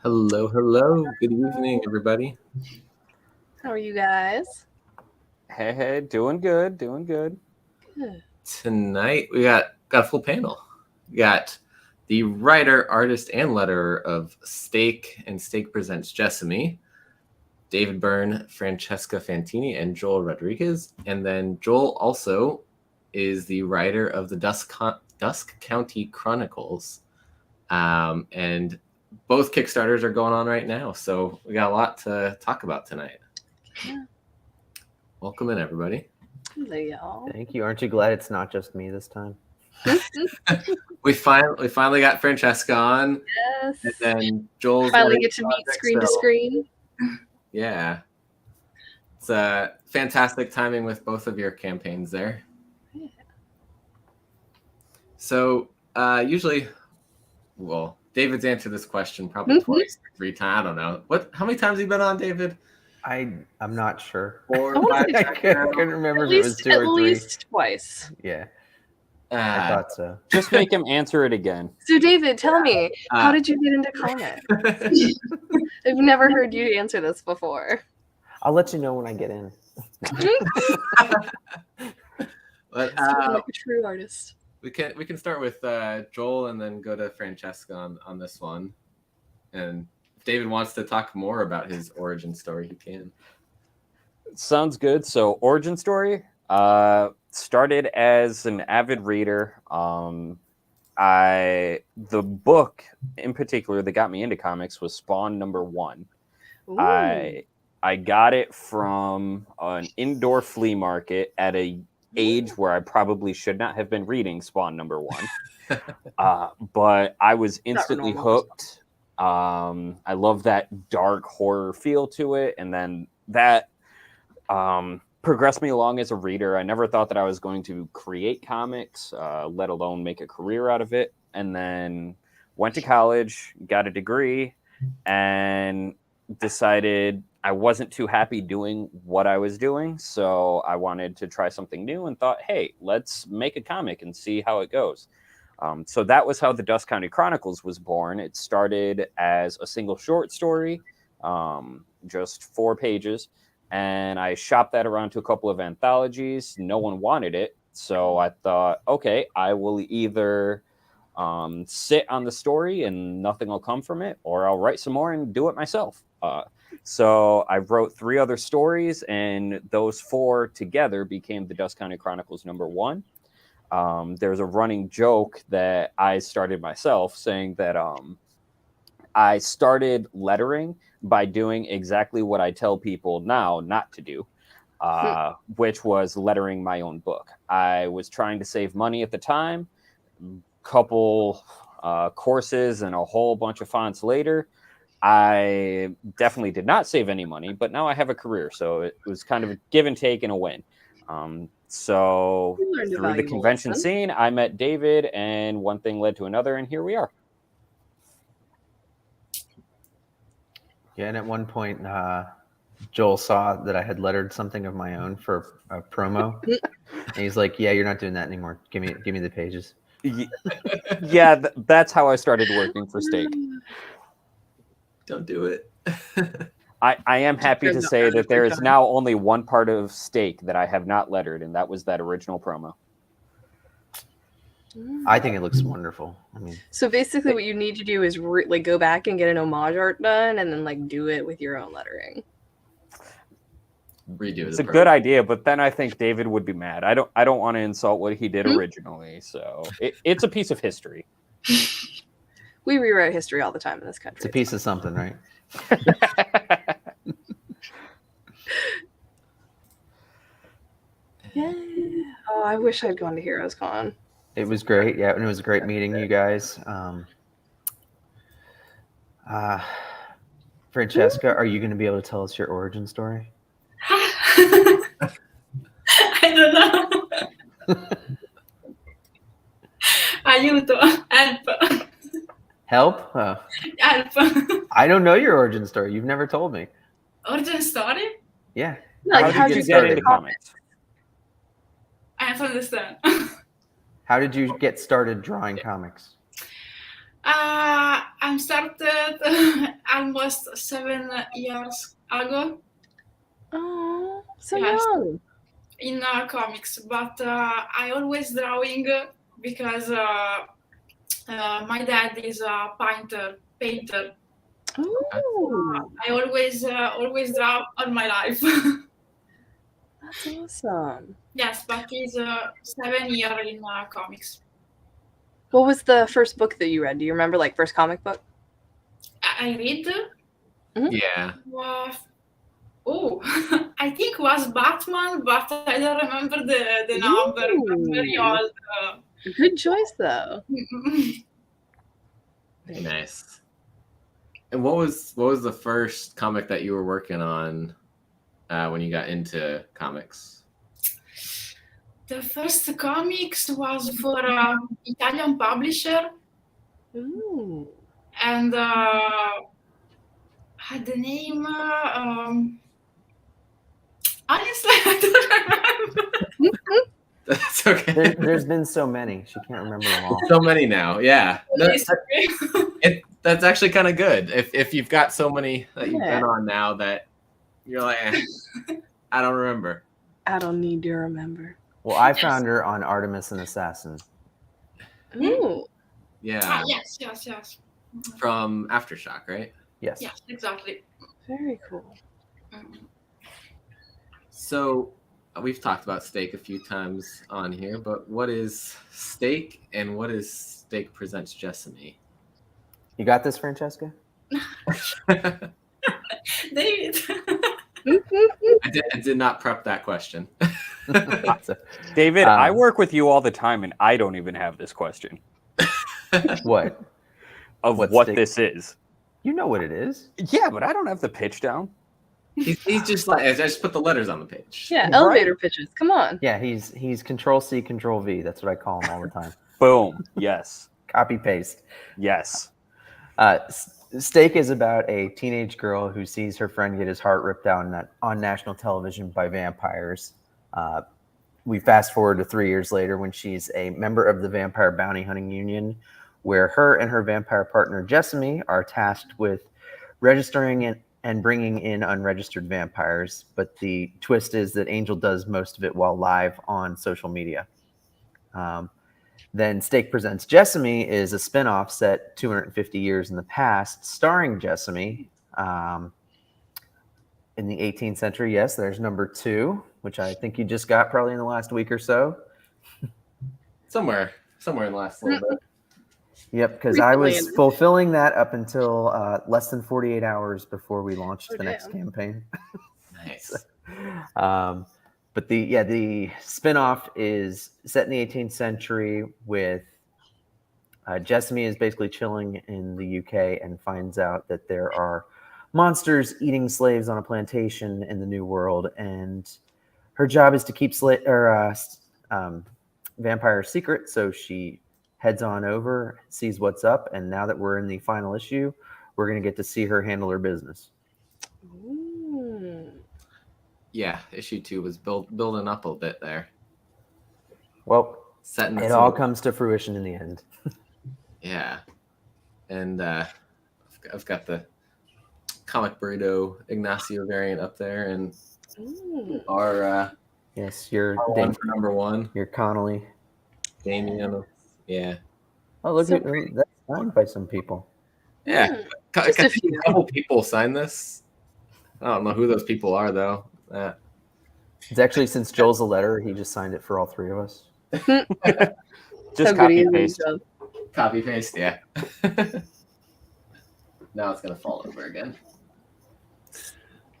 Hello, hello. Good evening, everybody. How are you guys? Hey, doing good. Good. Tonight we got a full panel. We got the writer, artist, and letterer of Stake and Stake Presents Jessamy, David Byrne, Francesca Fantini, and Joel Rodriguez. And then Joel also is the writer of the Dusk County Chronicles. And both Kickstarters are going on right now, so we got a lot to talk about tonight. Yeah. Welcome in, everybody. Hello, y'all. Thank you. Aren't you glad it's not just me this time? We finally got Francesca on, Yes. and then Joel's Finally get to meet screen to screen. Yeah, it's fantastic timing with both of your campaigns there. Yeah. So usually, well, David's answered this question probably twice, 3 times. I don't know. How many times have you been on, David? I'm not sure. 4, I 5 I times couldn't now? remember At if it was 2 or 3. least twice. Yeah, I thought so. Just make him answer it again. So, David, tell me, how did you get into comics? I've never heard you answer this before. I'll let you know when I get in. But Like a true artist. we can start with Joel and then go to Francesca on this one. And if David wants to talk more about his origin story, he can. Sounds good. So, origin story. Started as an avid reader. The book in particular that got me into comics was Spawn #1. Ooh. I got it from an indoor flea market at a age where I probably should not have been reading Spawn #1. But I was instantly hooked. I love that dark horror feel to it, and then that progressed me along as a reader. I never thought that I was going to create comics, let alone make a career out of it. And then went to college, got a degree, and decided I wasn't too happy doing what I was doing. So I wanted to try something new and thought, hey, let's make a comic and see how it goes. So that was how the Dusk County Chronicles was born. It started as a single short story, just 4 pages. And I shopped that around to a couple of anthologies. No one wanted it. So I thought, okay, I will either sit on the story and nothing will come from it, or I'll write some more and do it myself. So I wrote 3 other stories, and those 4 together became the Dusk County Chronicles #1. There's a running joke that I started myself saying that I started lettering by doing exactly what I tell people now not to do, which was lettering my own book. I was trying to save money at the time. Couple courses and a whole bunch of fonts later, I definitely did not save any money, but now I have a career. So it was kind of a give and take and a win. So through the convention scene, I met David, and one thing led to another, and here we are. Yeah, and at one point, Joel saw that I had lettered something of my own for a promo, and he's like, "Yeah, you're not doing that anymore. Give me the pages." Yeah, that's how I started working for Stake. Don't do it. I am happy to say that there is now only one part of Stake that I have not lettered, and that was that original promo. I think it looks wonderful. I mean, so basically, what you need to do is go back and get an homage art done, and then do it with your own lettering. Redo it. It's a good idea, but then I think David would be mad. I don't want to insult what he did originally, so it's a piece of history. We rewrite history all the time in this country. it's a piece of something, right? Yeah. Oh, I wish I'd gone to Heroes Con. It was great, yeah, and it was great meeting you guys. Francesca, are you going to be able to tell us your origin story? I don't know. Aiuto, help. Help? Help. I don't know your origin story. You've never told me. Origin story? Yeah. How did you get into comics? I don't understand. How did you get started drawing comics? I I started almost 7 years ago Oh, so Yes. young. in comics, but I always drawing because my dad is a painter. Ooh, I always draw all my life. that's awesome. Yes, but he's 7 years in comics. What was the first book that you read? Do you remember, like, first comic book? I read. Yeah. Oh, I think was Batman, but I don't remember the number. I'm very Ooh. old. Good choice, though. Very nice. And what was the first comic that you were working on when you got into comics? The first comics was for Italian publisher, Ooh. and had the name. Honestly, I don't remember. That's okay. There's been so many. She can't remember them all. So many now. Yeah. Sorry. That's actually kind of good. If you've got so many that you've Yeah. been on now that you're like, I don't remember. I don't need to remember. Well, I found her on Artemis and Assassin. Ooh. Yeah. Yes. From Aftershock, right? Yes. Yes, exactly. Very cool. So we've talked about Steak a few times on here, but what is Steak and what is Steak Presents Jessamy? You got this, Francesca? David. I did not prep that question. David, I work with you all the time, and I don't even have this question What? of What what steak? this is. You know what it is. Yeah, but I don't have the pitch down. He's just like, I just put the letters on the page. Yeah, Right. elevator pitches. Come on. Yeah, he's Control C, Control V. That's what I call him all the time. Boom. Yes. Copy paste. Yes. Steak is about a teenage girl who sees her friend get his heart ripped out on national television by vampires. We fast forward to 3 years later when she's a member of the Vampire Bounty Hunting Union, where her and her vampire partner Jessamy are tasked with registering and bringing in unregistered vampires. But the twist is that Angel does most of it while live on social media. Then Steak Presents Jessamy is a spinoff set 250 years in the past, starring Jessamy. In the 18th century, yes, there's number 2, which I think you just got probably in the last week or so. Somewhere in the last little bit. Yep, because I was Recently. fulfilling that up until less than 48 hours before we launched the next damn. campaign. Nice. But the spinoff is set in the 18th century with Jessamy is basically chilling in the UK and finds out that there are monsters eating slaves on a plantation in the New World, and her job is to keep vampires secret. So she heads on over, sees what's up, and now that we're in the final issue, we're going to get to see her handle her business. Ooh. Yeah, issue 2 was building up a bit there. Well, Setting it all comes to fruition in the end. Yeah. And I've got the Comic Burrito Ignacio variant up there, and Ooh. our Yes, you're one for number 1, You're Connolly. Damien. Yeah. Oh, look, So that's signed by some people. Yeah. Just a few. A couple people signed this. I don't know who those people are, though. It's actually, since Joel's a letter, he just signed it for all 3 of us. Just So copy good paste. Copy paste, yeah. Now it's gonna fall over again.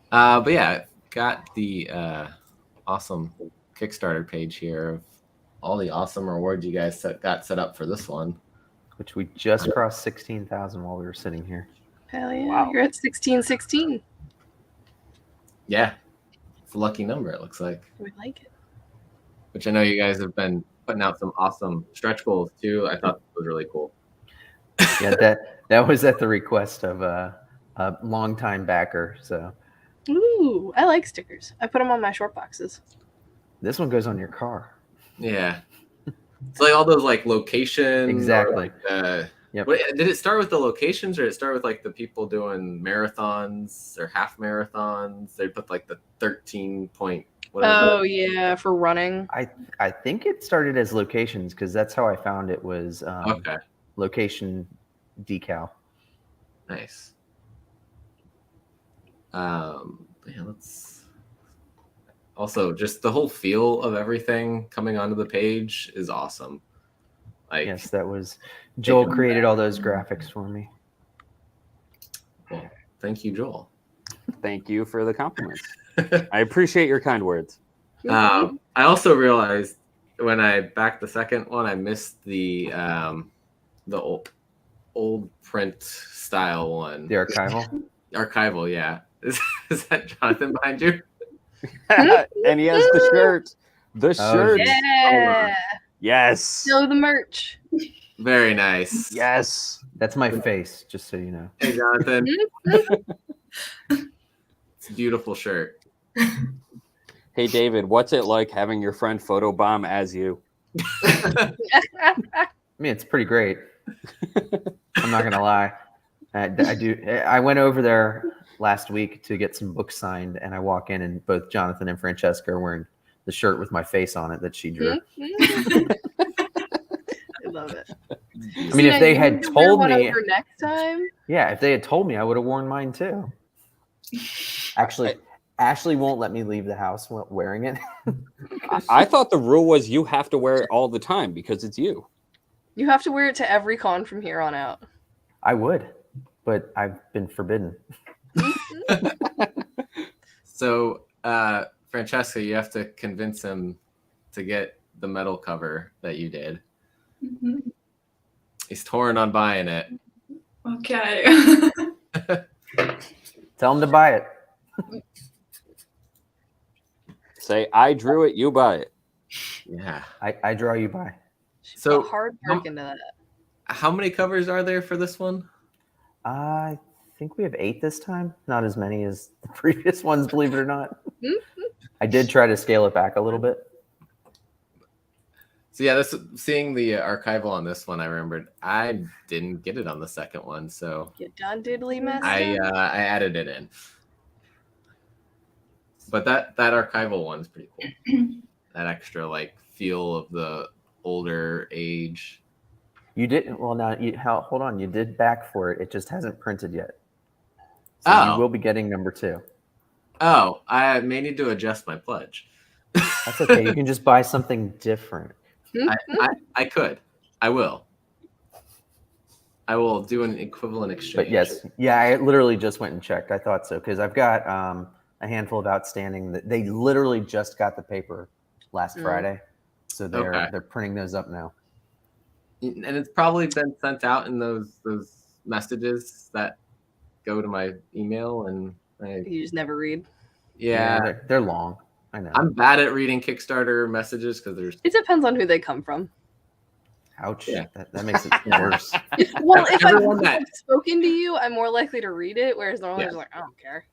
But yeah, got the awesome Kickstarter page here of all the awesome rewards you guys got set up for this one. Which we just crossed 16,000 while we were sitting here. Hell yeah. Wow. You're at 1616. Yeah, it's a lucky number, it looks like. We like it. Which I know you guys have been putting out some awesome stretch goals too. I thought it was really cool. Yeah, that was at the request of a longtime backer. So Ooh, I like stickers. I put them on my short boxes. this one goes on your car. Yeah. It's like all those like locations. Exactly. Or, like, Yep. Wait, did it start with the locations, or did it start with like the people doing marathons or half marathons? They put like the 13 point. Oh yeah, for running. I think it started as locations because that's how I found it was. Okay. Location decal. Nice. Let's also just the whole feel of everything coming onto the page is awesome. Like, yes, that was Joel created all those graphics for me. Well, thank you, Joel. Thank you for the compliments. I appreciate your kind words. I also realized when I backed the second one, I missed the old print style one. The archival. Archival, yeah. Is that Jonathan behind you? And he has the shirt. The shirt. Yeah. Yes. Show the merch. Very nice. Yes. That's my face, just so you know. Hey, Jonathan. It's a beautiful shirt. Hey, David, what's it like having your friend photobomb as you? I mean, it's pretty great. I'm not gonna lie. I went over there last week to get some books signed, and I walk in, and both Jonathan and Francesca are wearing the shirt with my face on it that she drew. I love it. I mean, if they had told me next time, yeah, if they had told me, I would have worn mine too. Actually, Ashley won't let me leave the house wearing it. I thought the rule was you have to wear it all the time because it's you. you have to wear it to every con from here on out. I would, but I've been forbidden. So, Francesca, you have to convince him to get the metal cover that you did. Mhm. He's torn on buying it. Okay. Tell him to buy it. Say, I drew it, you buy it. Yeah. I draw, you buy. So, Put hard work into that. how many covers are there for this one? I think we have 8 this time. Not as many as the previous ones, believe it or not. I did try to scale it back a little bit. So yeah, seeing the archival on this one, I remembered I didn't get it on the second one, so You done diddly messed I up? added it in. But that archival one's pretty cool. That extra like feel of the older age. You didn't. Well, now hold on. You did back for it. It just hasn't printed yet. So you will be getting number 2. Oh, I may need to adjust my pledge. That's okay. You can just buy something different. I could. I will. I will do an equivalent exchange. But yes, yeah, I literally just went and checked. I thought so because I've got a handful of outstanding. They literally just got the paper last Friday, so they're printing those up now. And it's probably been sent out in those messages that go to my email, and You just never read. Yeah, they're long. I know. I'm bad at reading Kickstarter messages because there's. It depends on who they come from. Ouch. Yeah. That makes it worse. Well, if Everyone I've spoken to you, I'm more likely to read it, whereas normally I'm just like, I don't care.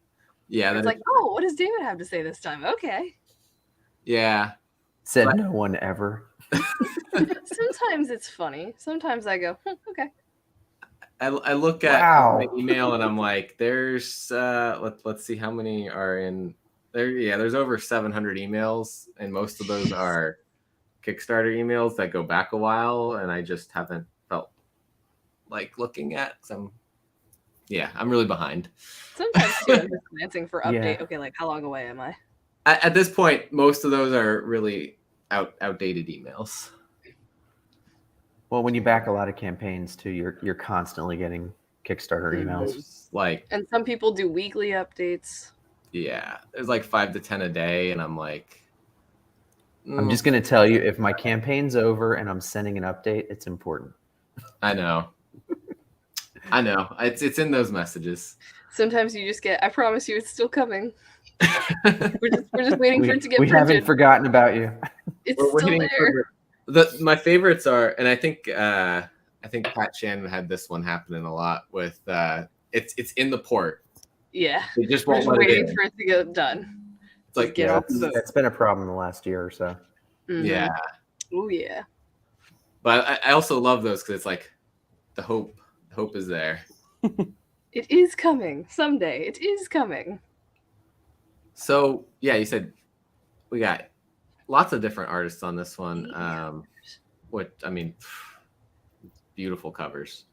Yeah, It's like, oh, what does David have to say this time? Okay. yeah. Said no one ever. Sometimes it's funny. Sometimes I go, okay. I look at my email and I'm like, there's let's see how many are in there. Yeah, there's over 700 emails, and most of those are Kickstarter emails that go back a while, and I just haven't felt like looking at some. Yeah, I'm really behind. Sometimes too, I'm just glancing for update. Yeah. Okay, like how long away am I? At this point, most of those are really outdated emails. Well, when you back a lot of campaigns too, you're constantly getting Kickstarter emails. Like, And some people do weekly updates. yeah, there's like 5 to 10 a day, and I'm like, I'm just gonna tell you, if my campaign's over and I'm sending an update, it's important. I know. It's in those messages. Sometimes you just get, I promise you, it's still coming. We're just waiting for it to get we printed. haven't forgotten about you. It's We're still waiting there. my favorites are, and I think Pat Shannon had this one happening a lot with it's in the port. Yeah. They just We're won't just let it waiting in. for it to get done. It's like, get off the boat. That's been a problem the last year or so. Mhm. yeah. Oh yeah. But I also love those because it's like the hope is there. It is coming someday. It is coming. So yeah, you said we got lots of different artists on this one. Beautiful covers.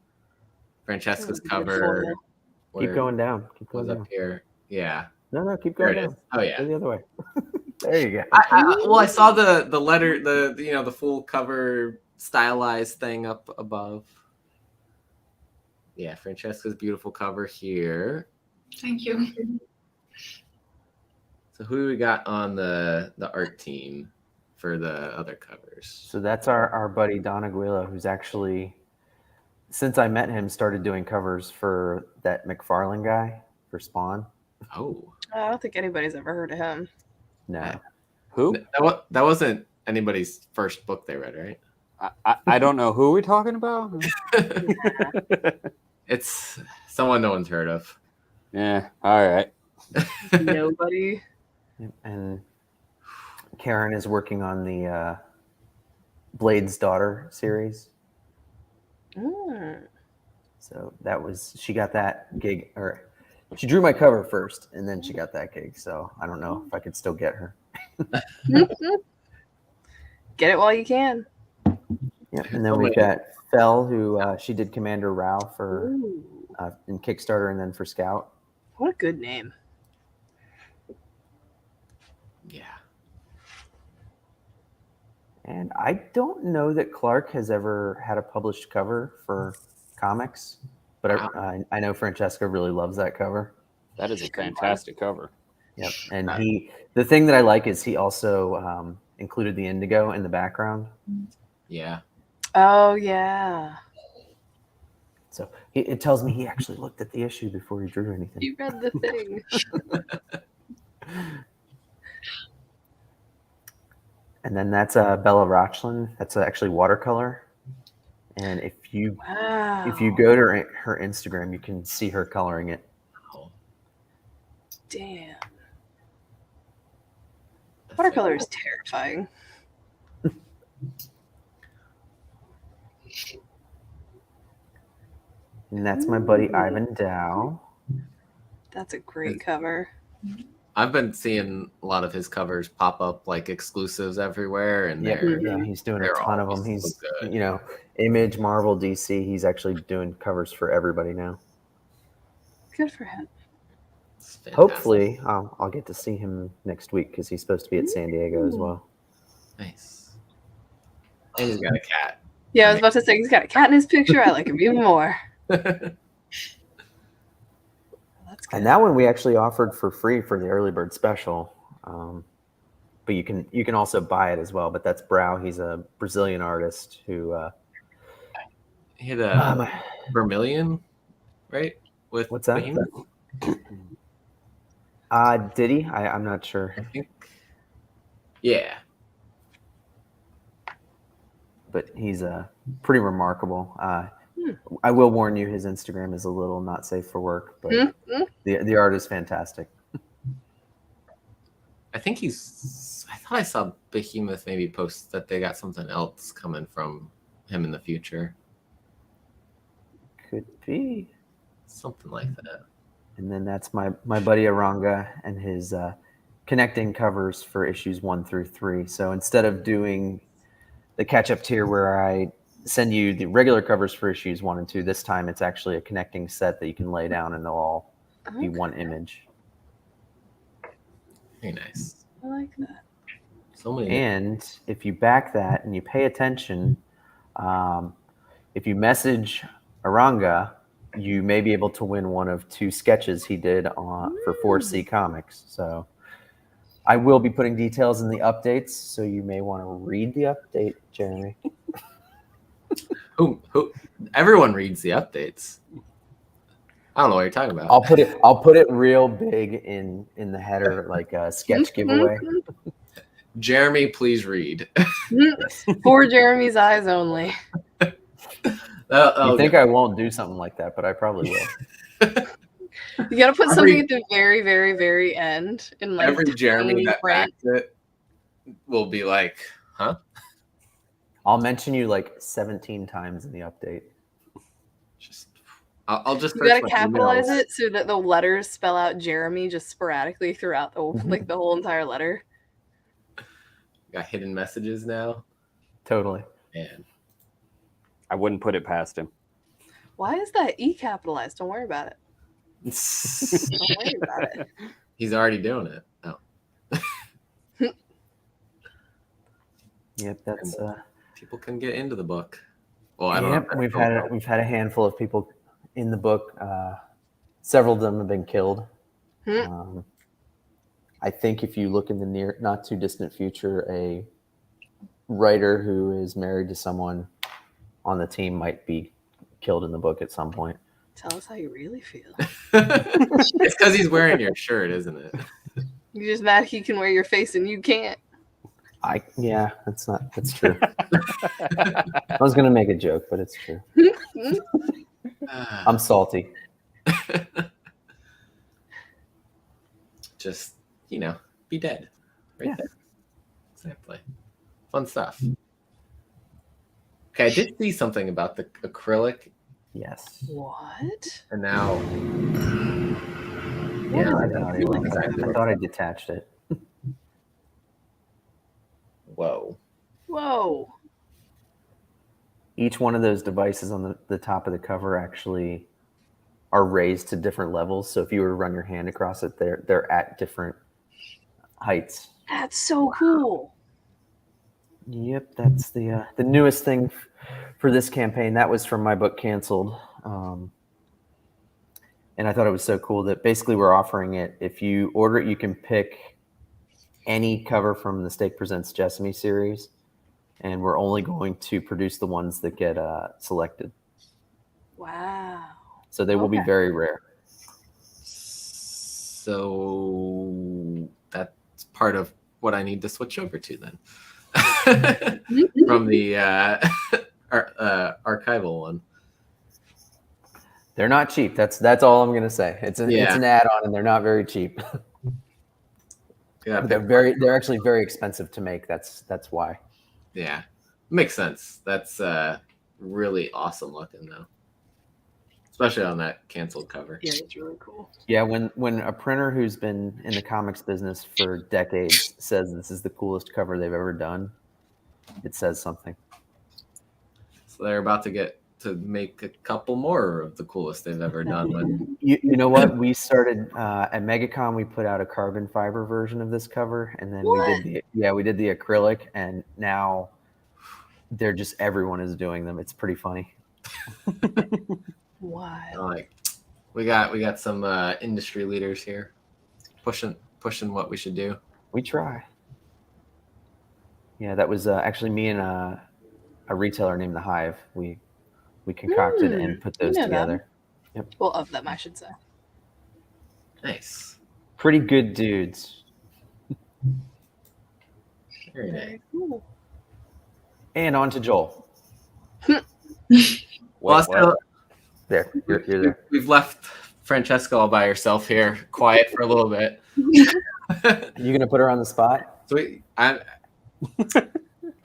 Francesca's cover. Keep going down. Keep Was going down. up here. Yeah. No, keep There going it down. is. Oh yeah. Go the other way. There you go. I saw the letter, the full cover stylized thing up above. Yeah, Francesca's beautiful cover here. Thank you. So who do we got on the art team for the other covers? So that's our buddy Don Aguila, who's actually, since I met him, started doing covers for that McFarlane guy for Spawn. Oh. I don't think anybody's ever heard of him. No. Who? That wasn't anybody's first book they read, right? I don't know who we're talking about. It's someone no one's heard of. Yeah. All right. Nobody. And Karen is working on the Blade's Daughter series. Mm. So she got that gig, or she drew my cover first, and then she got that gig. So I don't know if I could still get her. Get it while you can. Yep. And then we've got Fell, who she did Commander Rao for in Kickstarter, and then for Scout. What a good name. Yeah. And I don't know that Clark has ever had a published cover for comics, but I know Francesca really loves that cover. That is a fantastic cover. Yep. And the thing that I like is he also included the indigo in the background. Yeah. Oh, yeah. So it tells me he actually looked at the issue before he drew anything. You read the thing. And then that's Bella Rochlin. That's actually watercolor. And if you go to her Instagram, you can see her coloring it. Oh, Damn. Watercolor is terrifying. And that's my buddy Ivan Dow. That's a great cover. I've been seeing a lot of his covers pop up like exclusives everywhere, and he's doing a ton of them. He's good. Image, Marvel, DC. He's actually doing covers for everybody now. Good for him. Hopefully, I'll get to see him next week because he's supposed to be at San Diego as well. Nice. And he's got a cat. Yeah, I was about to say he's got a cat in his picture. I like him even more. Nice. And that one we actually offered for free for the early bird special, but you can also buy it as well. But that's Brow. He's a Brazilian artist who He had a Vermilion, right? With what's that? Behemoth? Did he? I'm not sure. I think. Yeah. But he's pretty remarkable. I will warn you, his Instagram is a little not safe for work, but the art is fantastic. I think I thought I saw Behemoth maybe post that they got something else coming from him in the future. Could be. Something like that. And then that's my buddy Aranga and his connecting covers for issues 1 through 3. So instead of doing the catch-up tier where I send you the regular covers for issues 1 and 2, this time it's actually a connecting set that you can lay down and they'll all be one image. Very nice. I like that. So many. And if you back that and you pay attention, if you message Aranga, you may be able to win one of 2 sketches he did for 4C Comics. So I will be putting details in the updates, so you may want to read the update, Jeremy. Who? Everyone reads the updates. I don't know what you're talking about. I'll put it real big in the header, like a sketch giveaway. Jeremy, please read. For Jeremy's eyes only. You think I won't do something like that, but I probably will. You got to put something at the very, very, very end. In like every Jeremy that print. backs it will be like, huh? I'll mention you like 17 times in the update. Just I'll just You gotta capitalize it so that the letters spell out Jeremy just sporadically throughout the whole entire letter. Got hidden messages now. Totally. Man. I wouldn't put it past him. Why is that E capitalized? Don't worry about it. Don't worry about it. He's already doing it. Oh. Yep, that's people can get into the book. Well, I don't know. We've had a handful of people in the book. Several of them have been killed. I think if you look in the not too distant future, a writer who is married to someone on the team might be killed in the book at some point. Tell us how you really feel. It's because he's wearing your shirt, isn't it? You're just mad he can wear your face and you can't. That's true. I was gonna make a joke, but it's true. I'm salty. Just, be dead. Right there. Exactly. Fun stuff. Okay, I did see something about the acrylic. Yes. What? And now... I thought I detached it. Whoa. Each one of those devices on the top of the cover actually are raised to different levels. So if you were to run your hand across it, they're at different heights. That's so cool. Yep, that's the newest thing for this campaign. That was from my book Canceled. And I thought it was so cool that basically we're offering it. If you order it, you can pick any cover from the Stake Presents Jessamy series. And we're only going to produce the ones that get selected. Wow. So they will be very rare. So that's part of what I need to switch over to then. From the archival one. They're not cheap. That's all I'm going to say. It's an add-on, and they're not very cheap. They're actually very expensive to make. That's why. Yeah, makes sense. That's really awesome looking though, especially on that Canceled cover. Yeah, it's really cool. Yeah, when a printer who's been in the comics business for decades says this is the coolest cover they've ever done, it says something. So they're about to get to make a couple more of the coolest they've ever done. You know what? We started at MegaCon. We put out a carbon fiber version of this cover, and then we did the acrylic, and now they're just everyone is doing them. It's pretty funny. Wow. We got some industry leaders here pushing what we should do. We try. Yeah, that was actually me and a retailer named The Hive. We concocted and put those together. Yep. Well, of them, I should say. Nice. Pretty good dudes. Very nice. Cool. And on to Joel. There, you're there. We've left Francesca all by herself here, quiet for a little bit. You gonna put her on the spot? So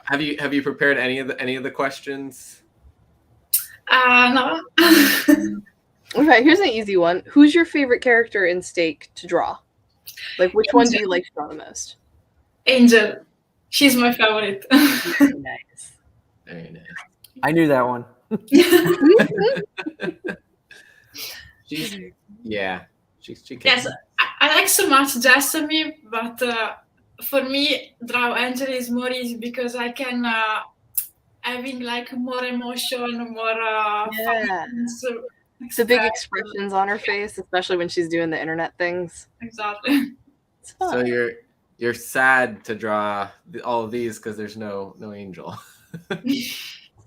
have you prepared any of the questions? No. Okay, here's an easy one. Who's your favorite character in Stake to draw? Like, which one do you like to draw the most? Angel. She's my favorite. Nice. Very nice. I knew that one. She can. Yes, I like so much Jessamy, but for me, draw Angel is more easy because I can having like more emotion, more fun. So, the big expressions on her face, especially when she's doing the internet things. Exactly. It's fun. So you're sad to draw all of these because there's no Angel.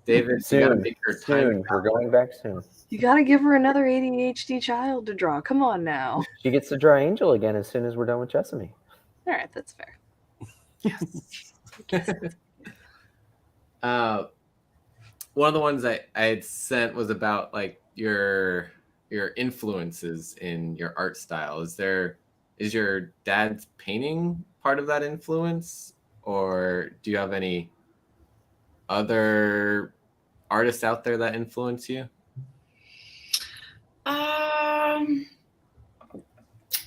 David, you gotta make her time. We're going back soon. You gotta give her another ADHD child to draw. Come on now. She gets to draw Angel again as soon as we're done with Jessamy. All right, that's fair. One of the ones I had sent was about like your influences in your art style. Is your dad's painting part of that influence, or do you have any other artists out there that influence you?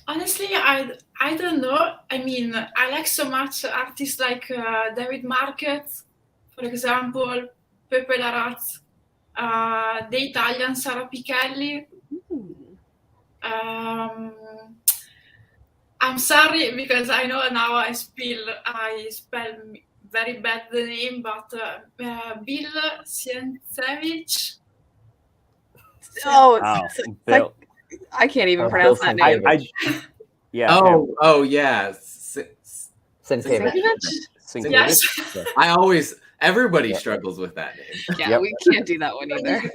Honestly, I don't know. I mean, I like so much artists like David Marquet, for example, Pepe Larraz, the Italian Sara Pichelli. I'm sorry because I know now I spell very bad the name, but Bill Sienkiewicz. Oh, Wow, it's Bill. I can't even Oh, pronounce Bill that name. Sienkiewicz. Yeah. Oh, yeah. Sienkiewicz. Sienkiewicz. Yes. Yeah. Everybody Yeah. struggles with that name. Yeah, Yep. we can't do that one either.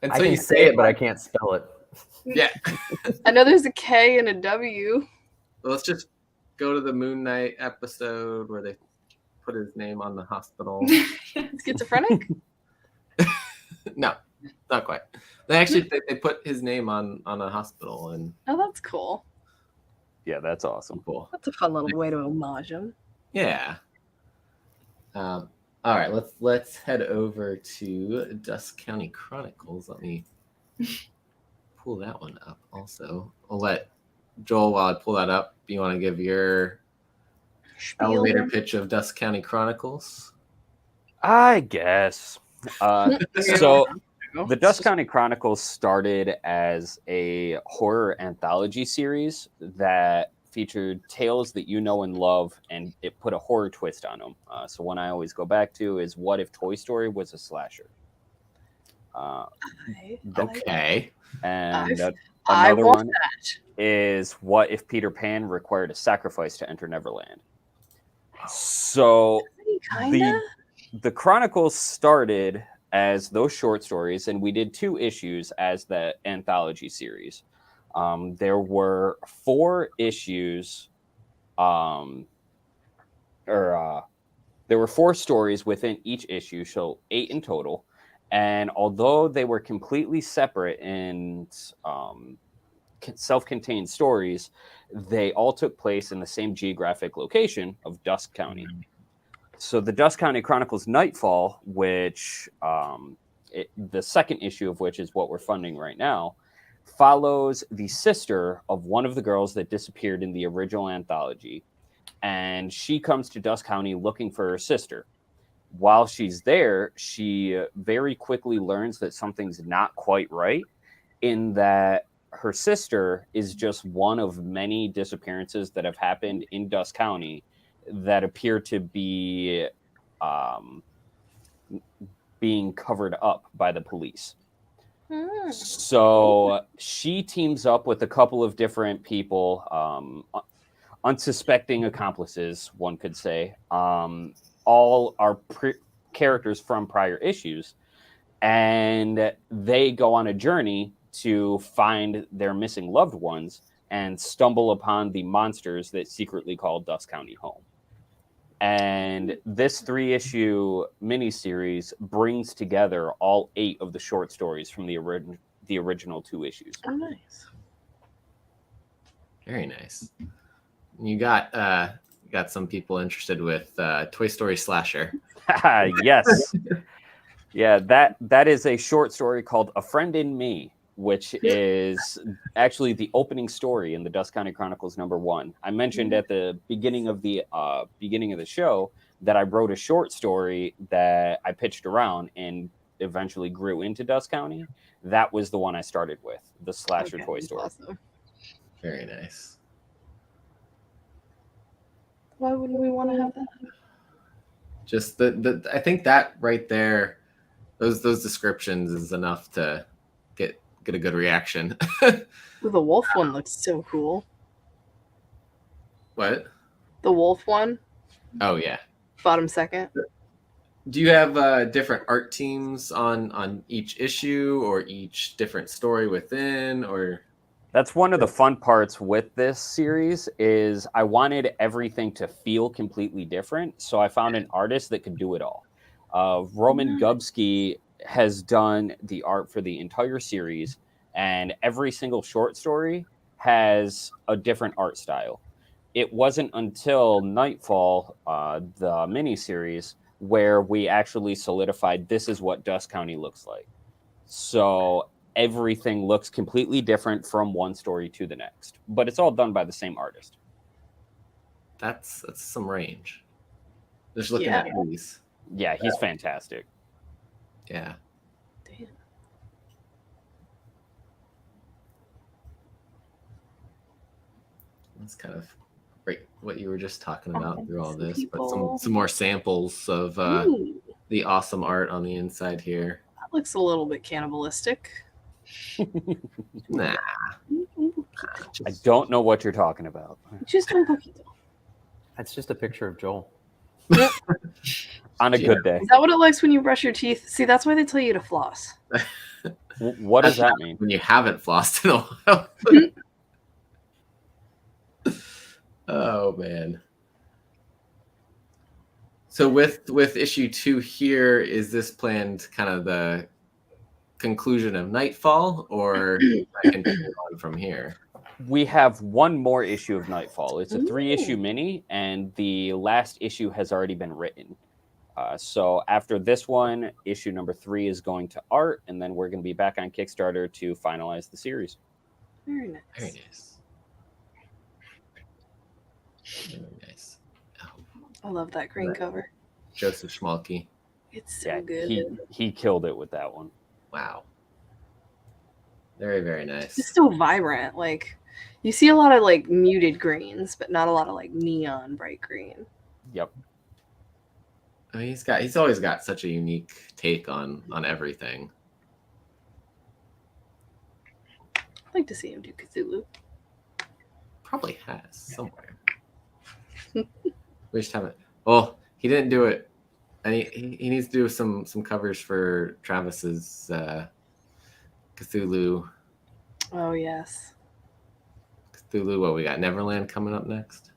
And I so can you say it, but I can't spell it. Yeah. I know there's a K and a W. Let's just go to the Moon Knight episode where they put his name on the hospital. Schizophrenic? No, not quite. They put his name on a hospital, and Oh, that's cool. Yeah, that's awesome. cool. That's a fun little way to homage him. Yeah. All right, let's head over to Dusk County Chronicles. Let me pull that one up. Also, I'll let Joel, while I pull that up, you want to give your elevator pitch of Dusk County Chronicles? I guess. So Go. the Dusk County Chronicles started as a horror anthology series that featured tales that you know and love, and it put a horror twist on them. So one I always go back to is, what if Toy Story was a slasher? Okay. And I another want one that. is, what if Peter Pan required a sacrifice to enter Neverland? So Kinda? the Chronicles started as those short stories, and we did 2 issues as the anthology series. There were 4 issues, there were 4 stories within each issue, so 8 in total. And although they were completely separate and self-contained stories, they all took place in the same geographic location of Dusk County. So the Dusk County Chronicles Nightfall, which the second issue of which is what we're funding right now, follows the sister of one of the girls that disappeared in the original anthology. And she comes to Dusk County looking for her sister. While she's there, she very quickly learns that something's not quite right, in that her sister is just one of many disappearances that have happened in Dusk County that appear to be being covered up by the police. So she teams up with a couple of different people, unsuspecting accomplices, one could say. All are characters from prior issues, and they go on a journey to find their missing loved ones and stumble upon the monsters that secretly call Dusk County home. And this 3-issue miniseries brings together all 8 of the short stories from the original 2 issues. Oh, nice. Very nice. You got some people interested with Toy Story Slasher. Yes. Yeah, that is a short story called A Friend in Me, which is actually the opening story in the Dusk County Chronicles #1. I mentioned at the beginning of the show that I wrote a short story that I pitched around and eventually grew into Dusk County. That was the one I started with, the slasher toy story. Awesome. Very nice. Why wouldn't we want to have that? Just I think that right there, those descriptions is enough to get a good reaction. Ooh, the wolf one looks so cool. What? The wolf one, Oh yeah. bottom second. Do you have different art teams on each issue or each different story within, or? That's one of the fun parts with this series is I wanted everything to feel completely different. So I found an artist that could do it all. Roman Gubsky has done the art for the entire series, and every single short story has a different art style. It wasn't until Nightfall, the miniseries, where we actually solidified this is what Dusk County looks like. So everything looks completely different from one story to the next, but it's all done by the same artist. That's some range. Just looking Yeah. at these. Yeah, he's fantastic. Yeah. Damn. That's kind of right what you were just talking about through all Some this, but people- some more samples of Ooh, the awesome art on the inside here. that looks a little bit cannibalistic. Nah. I don't know what you're talking about. Just un poquito. That's just a picture of Joel. On a good day. Is that what it looks when you brush your teeth? See, that's why they tell you to floss. What does that mean? When you haven't flossed in a while. Oh man. So with issue 2 here, is this planned kind of the conclusion of Nightfall, or I can continue on from here? We have one more issue of Nightfall. It's a 3-issue mini, and the last issue has already been written. So after this one, issue number 3 is going to art, and then we're going to be back on Kickstarter to finalize the series. Very nice. Very nice. Very nice. Oh, I love that green Right. cover. Joseph Schmalke. It's so Yeah, good. he killed it with that one. Wow. Very, very nice. It's so vibrant. Like, you see a lot of like muted greens, but not a lot of like neon bright green. Yep. I mean, he's always got such a unique take on everything. I'd like to see him do Cthulhu. Probably has somewhere. We just haven't. Well, he didn't do it, and he needs to do some covers for Travis's Cthulhu. Oh yes. Cthulhu. What we got? Neverland coming up next.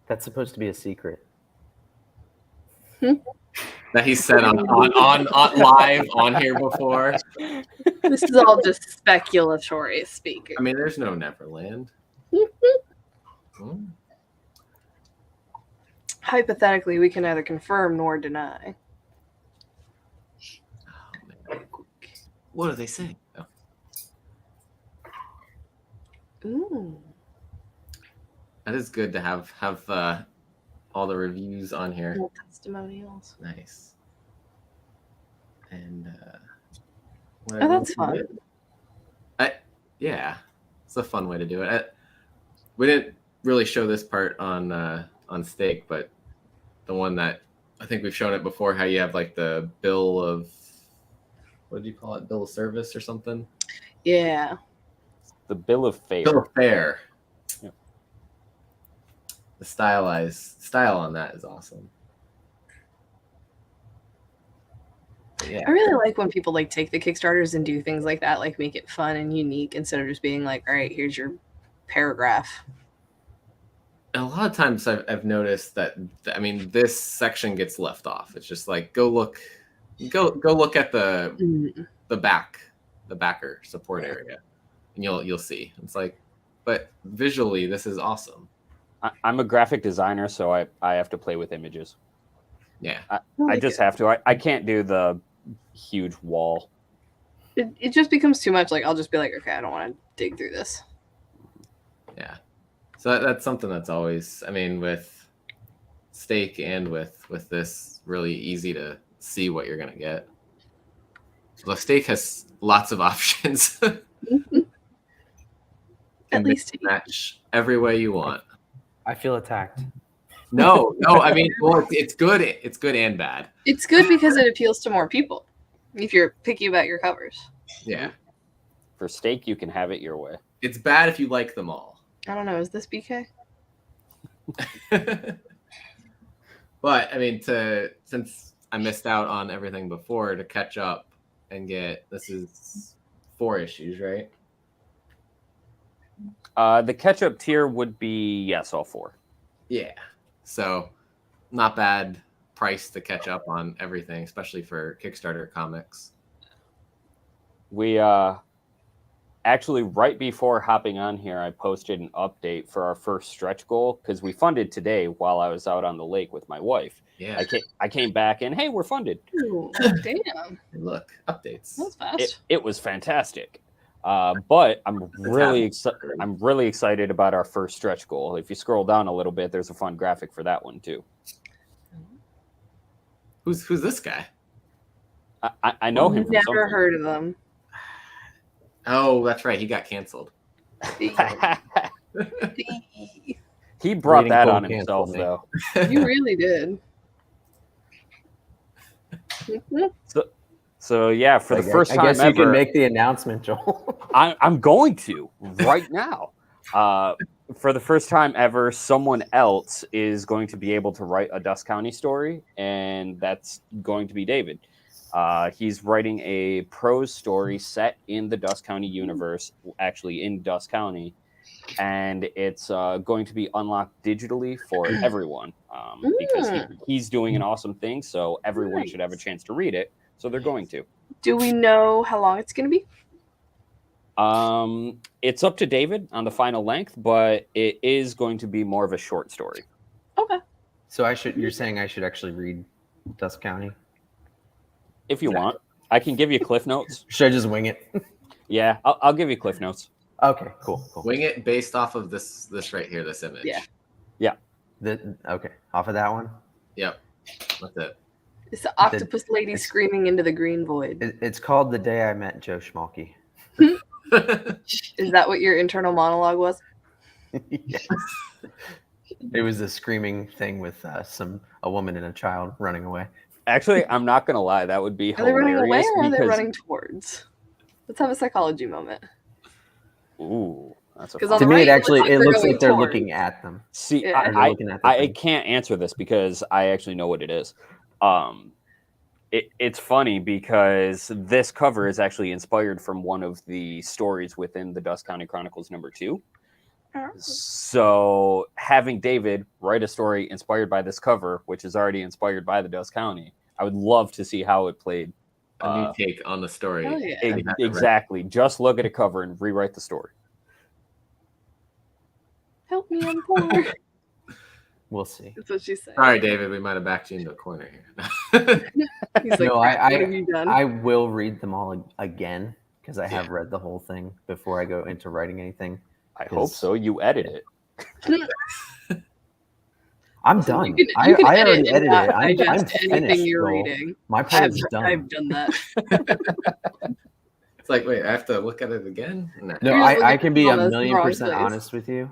That's supposed to be a secret. That he said on live on here before. This is all just speculatory speaking. I mean, there's no Neverland. Hmm. Hypothetically, we can neither confirm nor deny. Oh, man. What are they saying? Oh. Ooh. That is good to have all the reviews on here. Little testimonials. Nice. And Oh, that's fun. Yeah, it's a fun way to do it. We didn't really show this part on Stake, but the one that I think we've shown it before, how you have like the bill of, what do you call it? Bill of service or something? Yeah. The bill of fare. Bill of fare. Yep. The style on that is awesome. But yeah. I really like when people like take the Kickstarters and do things like that, like make it fun and unique instead of just being like, all right, here's your paragraph. And a lot of times I've noticed that, I mean, this section gets left off. It's just like, go look at the backer support area, and you'll see. It's like, but visually this is awesome. I'm a graphic designer, so I have to play with images. Yeah. I just have to. I can't do the huge wall. It just becomes too much. Like, I'll just be like, okay, I don't want to dig through this. Yeah. So that's something that's always, I mean, with Stake and with this, really easy to see what you're going to get. The Stake has lots of options. At least match every way you want. I feel attacked. No, I mean, well, it's good. It's good and bad. it's good because it appeals to more people if you're picky about your covers. Yeah. For Stake, you can have it your way. It's bad if you like them all. I don't know. Is this BK? But I mean, since I missed out on everything before, to catch up and get, this is 4 issues, right? The catch-up tier would be, yes, all 4. Yeah. So not bad price to catch up on everything, especially for Kickstarter comics. We Actually, right before hopping on here, I posted an update for our first stretch goal because we funded today while I was out on the lake with my wife. Yeah. I came back and hey, we're funded. Ooh, damn. Look, updates. That was fast. It was fantastic. But I'm really excited about our first stretch goal. If you scroll down a little bit, there's a fun graphic for that one too. Who's this guy? I know him from Never something. heard of them. Oh, that's right. He got canceled. He brought Reading that Cole on himself, canceled me. though. You really did. So yeah, for the first time I guess ever, you can make the announcement, Joel. I'm going to right now. For the first time ever, someone else is going to be able to write a Dusk County story, and that's going to be David. He's writing a prose story set in the Dusk County universe, actually in Dusk County, and it's going to be unlocked digitally for everyone because he's doing an awesome thing, so everyone should have a chance to read it, so they're going to. Do we know how long it's going to be? It's up to David on the final length, but it is going to be more of a short story. Okay. So you're saying I should actually read Dusk County? If you want, I can give you Cliff Notes. Should I just wing it? Yeah, I'll give you Cliff Notes. Okay, cool. Wing it based off of this right here, this image. Yeah. Okay, off of that one. Yep. That's it. It's the octopus lady screaming into the green void. It's called The Day I Met Joe Schmalky. Is that what your internal monologue was? Yes. It was a screaming thing with a woman and a child running away. Actually, I'm not gonna lie, that would be Are they running away hilarious or are they because running towards? Let's have a psychology moment. ooh, that's a 'Cause fun on To the me, right, it they're looks going like they're towards. looking at them. See, Yeah. They're looking at the I thing. can't answer this because I actually know what it is. It's funny because this cover is actually inspired from one of the stories within the Dusk County Chronicles #2. So having David write a story inspired by this cover, which is already inspired by the Dusk County, I would love to see how it played. A new take on the story. Hell yeah. Exactly. Just look at a cover and rewrite the story. Help me, I'm poor. We'll see. That's what she said. Sorry, David. We might have backed you into a corner here. He's like, No, what have you done? I will read them all again because I have read the whole thing before I go into writing anything. I hope so. You edit it. I'm So done. you I can edit already and edited not it. I'm digest anything finished. you're Joel. reading. My part is done. I've done that. It's like, wait, I have to look at it again? No. No, You're just I looking can be on a the million wrong percent place. honest with you.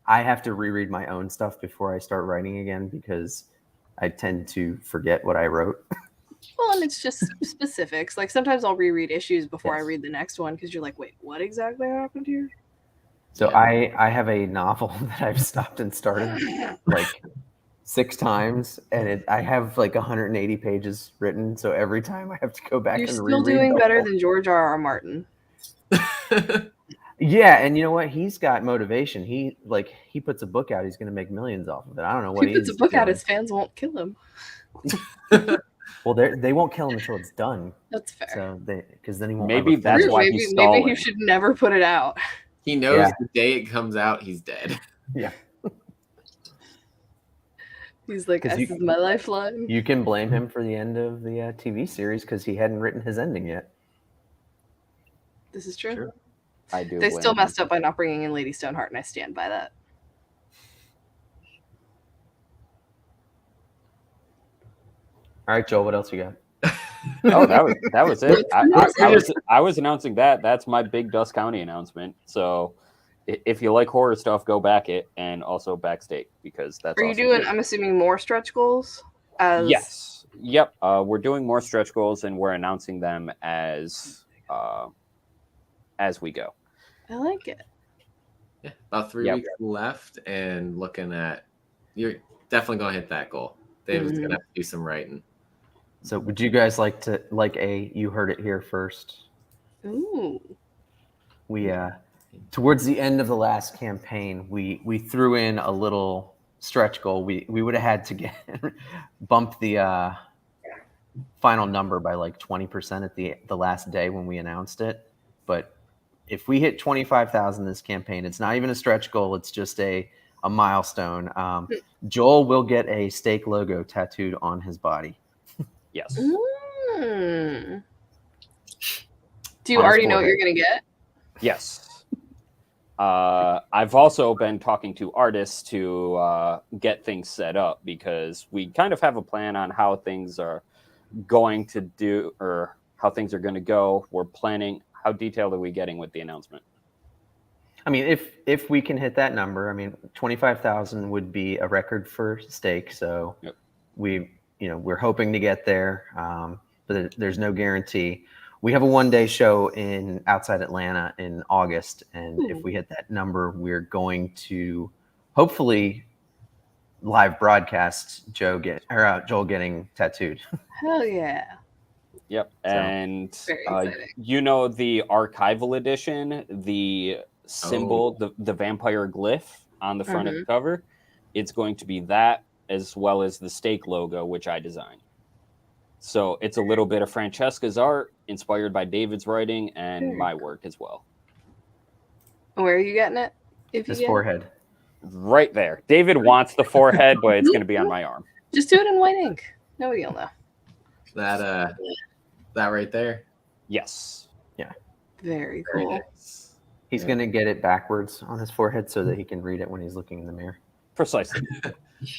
I have to reread my own stuff before I start writing again because I tend to forget what I wrote. Well, and it's just specifics. Like sometimes I'll reread issues before I Yes. read the next one because you're like, wait, what exactly happened here? So I have a novel that I've stopped and started like 6 times, and I have like 180 pages written. So every time I have to go back You're and still reread. doing the better whole- than George R.R. Martin. Yeah, and you know what? He's got motivation. He puts a book out. He's going to make millions off of it. I don't know what If he puts a book out, his fans won't kill him. Well, they won't kill him until it's done. That's fair. So because then he won't. Maybe have a that's finish. why maybe, he's maybe he stalling. should never put it out. He knows Yeah. the day it comes out, he's dead. Yeah. He's like, 'Cause this is my lifeline. You can blame him for the end of the TV series because he hadn't written his ending yet. This is true. Sure. I do. They blame still him. messed up by not bringing in Lady Stoneheart, and I stand by that. All right, Joel, what else you got? Oh, that was it. What's I was announcing that. That's my big Dusk County announcement. So if you like horror stuff, go back it and also back Stake because that's. Are you awesome doing, too. I'm assuming, more stretch goals? Yes. Yep. We're doing more stretch goals and we're announcing them as we go. I like it. Yeah, about 3 weeks left, and looking at, you're definitely going to hit that goal. David's going to have to do some writing. So, would you guys like you heard it here first? Ooh. We towards the end of the last campaign, we threw in a little stretch goal. We would have had to get bump the final number by like 20% at the last day when we announced it, but if we hit 25,000 this campaign, it's not even a stretch goal. It's just a milestone. Joel will get a Stake logo tattooed on his body. Yes. Mm. Do you On his already know what forehead. you're going to get? Yes. I've also been talking to artists to get things set up because we kind of have a plan on how things are going to do or how things are going to go. We're planning. How detailed are we getting with the announcement? I mean, if we can hit that number, I mean, 25,000 would be a record for Stake. So Yep. we're hoping to get there, but there's no guarantee. We have a one-day show outside Atlanta in August, and if we hit that number, we're going to hopefully live broadcast Joel getting tattooed. Hell yeah. Yep. So, And very exciting. the archival edition, the symbol, the vampire glyph on the front of the cover, it's going to be that as well as the Stake logo, which I designed. So it's a little bit of Francesca's art inspired by David's writing and my work as well. Where are you getting it? If his you get forehead. Right there. David wants the forehead, but it's going to be on my arm. Just do it in white ink. Nobody will know. That right there. Yes. Yeah. Very Very cool. nice. He's going to get it backwards on his forehead so that he can read it when he's looking in the mirror. Precisely.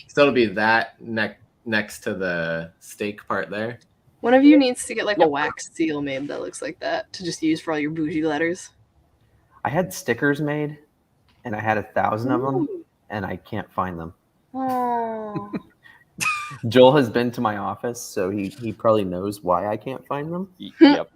So it'll be that next to the Stake part there. One of you needs to get like a wax seal made that looks like that to just use for all your bougie letters. I had stickers made, and I had 1,000 of them, and I can't find them. Oh. Joel has been to my office, so he probably knows why I can't find them. Yep.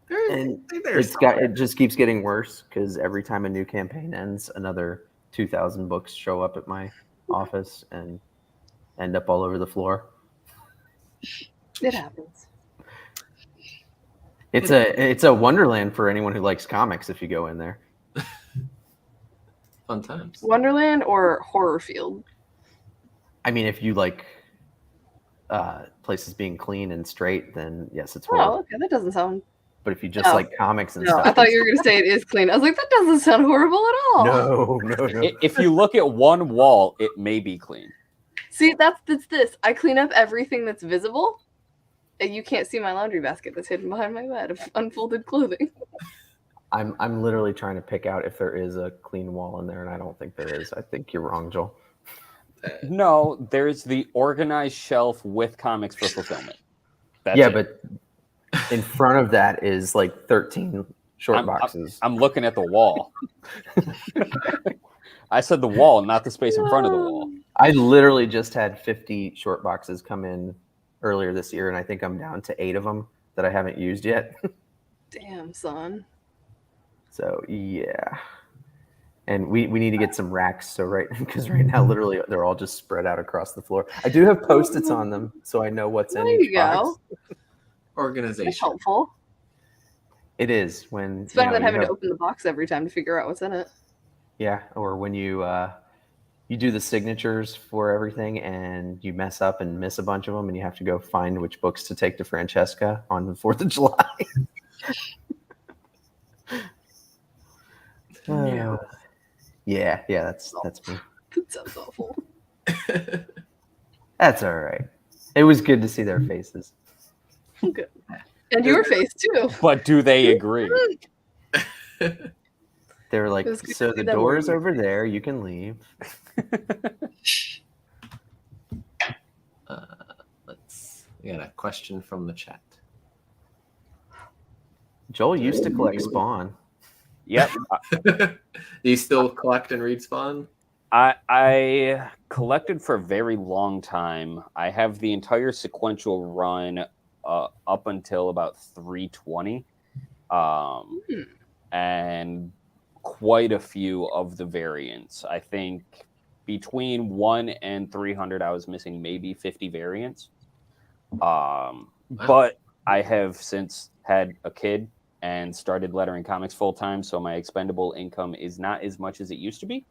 And it just keeps getting worse because every time a new campaign ends, another 2,000 books show up at my office and end up all over the floor. It happens. It's a wonderland for anyone who likes comics if you go in there. Fun times. Wonderland or Horror Field? I mean, if you like places being clean and straight, then yes, it's Oh, horrible. okay. That doesn't sound. But if you just like comics and No, stuff, I thought you were going to say it is clean. I was like, that doesn't sound horrible at all. No. If you look at one wall, it may be clean. See, that's this. I clean up everything that's visible, and you can't see my laundry basket that's hidden behind my bed of unfolded clothing. I'm literally trying to pick out if there is a clean wall in there, and I don't think there is. I think you're wrong, Joel. No, there's the organized shelf with comics for fulfillment. That's yeah, it. but in front of that is like 13 short boxes. I'm looking at the wall. I said the wall, not the space in front of the wall. I literally just had 50 short boxes come in earlier this year, and I think I'm down to 8 of them that I haven't used yet. Damn, son. So yeah, and we need to get some racks. So because right now literally they're all just spread out across the floor. I do have Post-its on them, so I know what's in each box. Organization. That's helpful. It is when It's better than having to open the box every time to figure out what's in it. Yeah, or when you do the signatures for everything and you mess up and miss a bunch of them, and you have to go find which books to take to Francesca on the 4th of July. Yeah, that's me. That sounds awful. That's all right. It was good to see their faces. Good. And your face too. But do they agree? They were like, so the door's over there, you can leave. We got a question from the chat. Joel used to collect Spawn. Yep. Do you still collect and read Spawn? I collected for a very long time. I have the entire sequential run up until about 320. And quite a few of the variants. I think between 1 and 300, I was missing maybe 50 variants. But I have since had a kid and started lettering comics full time, so my expendable income is not as much as it used to be.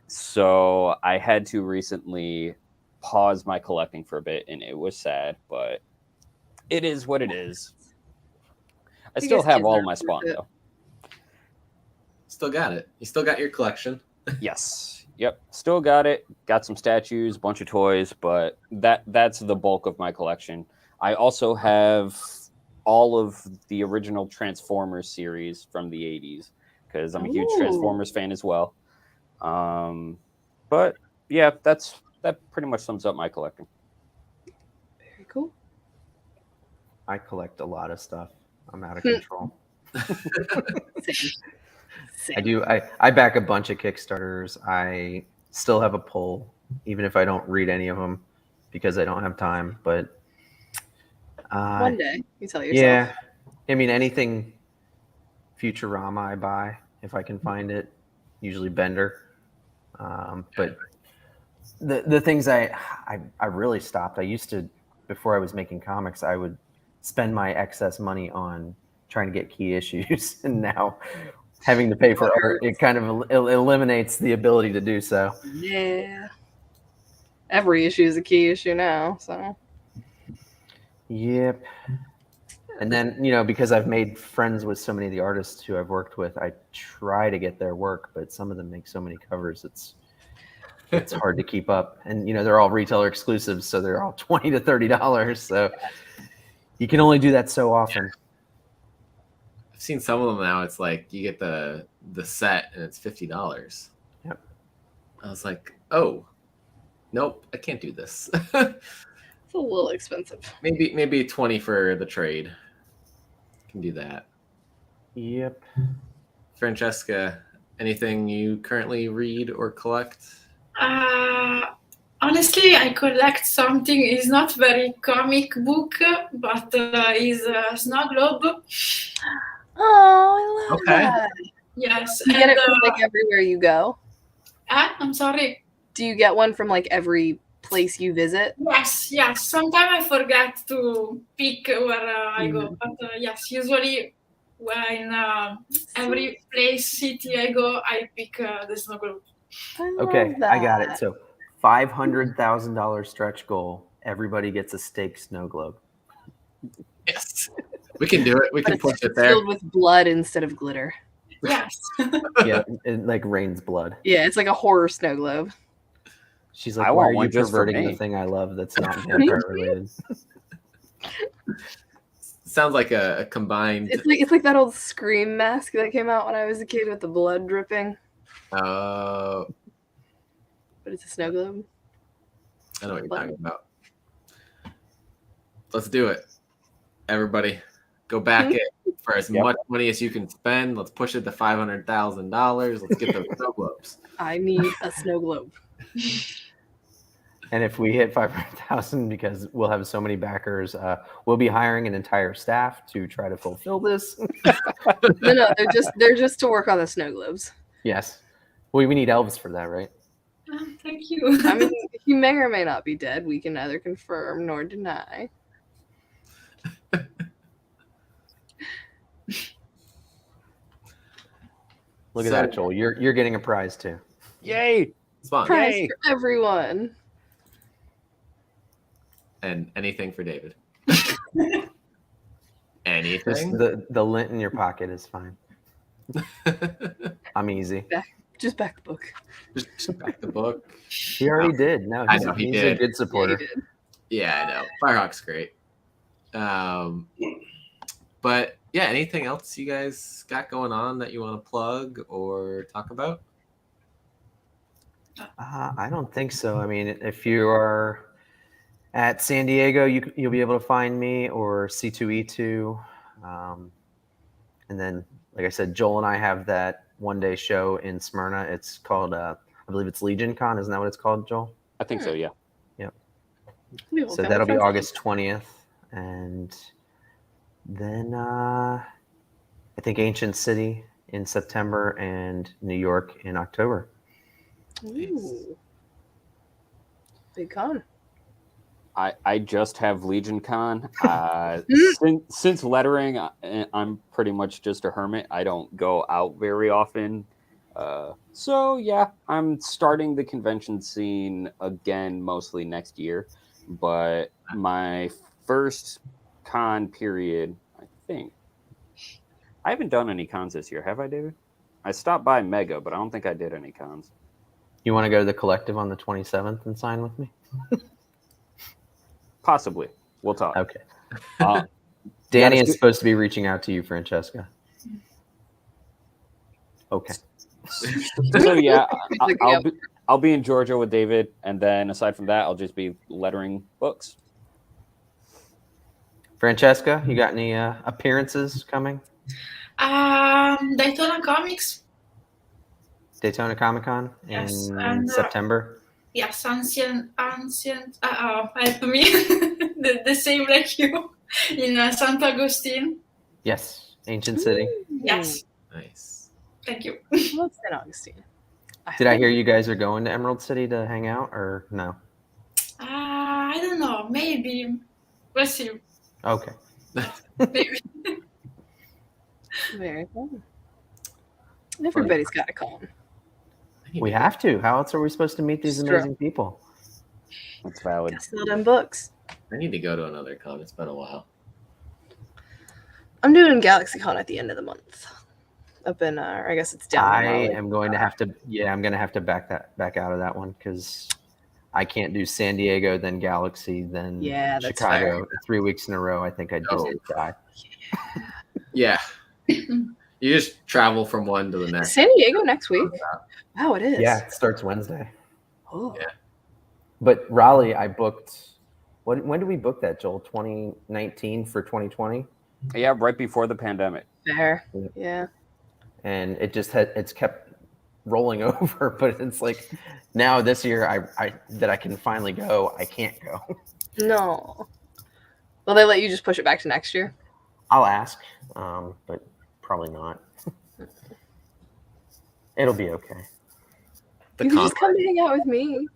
So I had to recently pause my collecting for a bit, and it was sad, but it is what it is. I still have all my Spawn, though. still got it. You still got your collection. Yes. Yep. Still got it. Got some statues, bunch of toys, but that's the bulk of my collection. I also have all of the original Transformers series from the 80s because I'm a huge Transformers fan as well. But yeah, that pretty much sums up my collecting. Very cool. I collect a lot of stuff. I'm out of control. Same. I do. I back a bunch of Kickstarters. I still have a poll, even if I don't read any of them because I don't have time. But One day, you tell yourself. yeah, I mean anything Futurama I buy if I can find it. Usually Bender. But the things I really stopped. I used to, before I was making comics, I would spend my excess money on trying to get key issues, and now having to pay for art, it kind of eliminates the ability to do so. Yeah. Every issue is a key issue now, so. Yep. And then, because I've made friends with so many of the artists who I've worked with, I try to get their work, but some of them make so many covers, it's hard to keep up. And, they're all retailer exclusives, so they're all $20 to $30. So you can only do that so often. I've seen some of them now. It's like you get the set and it's $50. Yep. I was like, oh, nope, I can't do this. It's a little expensive. Maybe 20 for the trade. Can do that. Yep. Francesca, anything you currently read or collect? Honestly, I collect something. It's not very comic book, but is Snow Globe. Oh, I love that. Yes. Do you get it from like everywhere you go? I'm sorry. Do you get one from like every place you visit? Yes. Sometimes I forget to pick where I go, but yes, usually when every city I go, I pick the Snow Globe. Okay, I got it. So $500,000 stretch goal. Everybody gets a steak snow globe. Yes. We can do it. We can push it there. Filled with blood instead of glitter. Yes. Yeah, it like rains blood. Yeah, it's like a horror snow globe. She's like, I why want are one you just for perverting me. the thing I love that's not vampire related? Sounds like a combined. It's like that old Scream mask that came out when I was a kid with the blood dripping. But it's a snow globe. I know what you're talking about. Let's do it. Everybody, go back it for as much money as you can spend. Let's push it to $500,000. Let's get those snow globes. I need a snow globe. And if we hit 500,000, because we'll have so many backers, we'll be hiring an entire staff to try to fulfill this. No, they're just to work on the snow globes. Yes. We need elves for that, right? Thank you. I mean, he may or may not be dead. We can neither confirm nor deny. Look at that, Joel. You're getting a prize too. Yay! It's fun. Prize Yay. for everyone. And anything for David. Just Anything. the lint in your pocket is fine. I'm easy. Just back the book. Just back the book. He already did. No, I know he he's did. a good supporter. Yeah, he did. Yeah, I know. Firehawk's great. But yeah, anything else you guys got going on that you want to plug or talk about? I don't think so. I mean, if you are at San Diego, you'll be able to find me, or C2E2. And then, like I said, Joel and I have that one-day show in Smyrna. It's called, I believe it's Legion Con. Isn't that what it's called, Joel? I think so, yeah. So that'll be August 20th. And then I think Ancient City in September and New York in October. Ooh. Big con. I just have Legion Con. Since lettering, I'm pretty much just a hermit. I don't go out very often. So yeah, I'm starting the convention scene again, mostly next year. But my first con period, I think. I haven't done any cons this year, have I, David? I stopped by Mega, but I don't think I did any cons. You want to go to the Collective on the 27th and sign with me? Possibly. We'll talk. Okay. gotta Danny is see- supposed to be reaching out to you, Francesca. Okay. So yeah, Like, I'll be in Georgia with David, and then aside from that, I'll just be lettering books. Francesca, you got any appearances coming? Daytona Comics. Daytona Comic Con in Yes, and, September. Yes, ancient. Help me. the same like you in Santa Agustin. Yes, Ancient City. Yes, Nice. thank you. Love St. Augustine. Did I hear you guys are going to Emerald City to hang out, or no? I don't know. Maybe we'll see. Okay. Maybe. Very fun. Everybody's got to come. We have to. How else are we supposed to meet these It's true. amazing people? That's valid. Sell them books. I need to go to another con. It's been a while. I'm doing GalaxyCon at the end of the month. Up in, I guess it's down. I in Raleigh. am going to have to. Yeah, I'm going to have to back out of that one because I can't do San Diego, then Galaxy, then Yeah, that's Chicago. 3 weeks in a row. I think I'd just die. Yeah. You just travel from one to the next. San Diego next week. Wow, it is. Yeah, it starts Wednesday. Oh. Yeah. But Raleigh, I booked. When did we book that, Joel? 2019 for 2020, Yeah, right before the pandemic. Fair. Yeah. and it just it's kept rolling over. But it's like now this year, I that I can finally go. I can't go. No. Will they let you just push it back to next year? I'll ask, but probably not. It'll be okay. The You can con. just come to hang out with me.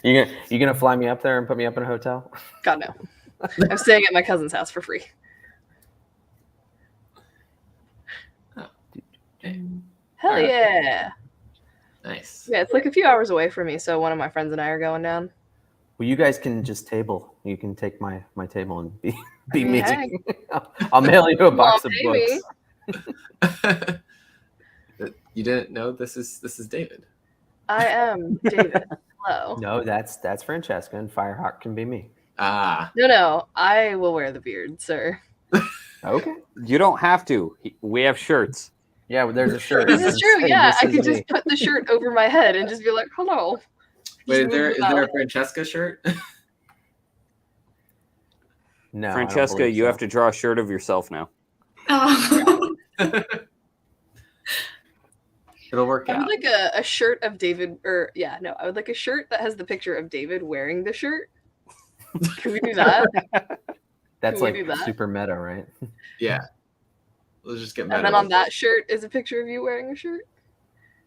You gonna fly me up there and put me up in a hotel? God, no. I'm staying at my cousin's house for free. Okay. Hell yeah. Nice. Yeah, it's like a few hours away from me, so one of my friends and I are going down. Well, you guys can just table. You can take my table and be mean, meeting. I'll mail you a box of baby. books. You didn't know this is David. I am David. Hello. No, that's Francesca, and Firehawk can be me. Ah. No, I will wear the beard, sir. Okay. You don't have to. We have shirts. Yeah, well, there's a shirt. This is true. Hey, Yeah, this I is could me. just put the shirt over my head and just be like, "Hello." Wait, Just is move there it a Francesca shirt? No, I don't Francesca, believe you so. have to draw a shirt of yourself now. Oh. It'll work I would out. like a shirt of David, I would like a shirt that has the picture of David wearing the shirt. Can we do that? That's Can we like do that? super meta, right? Yeah. Let's just get meta. And then on that shirt is a picture of you wearing a shirt.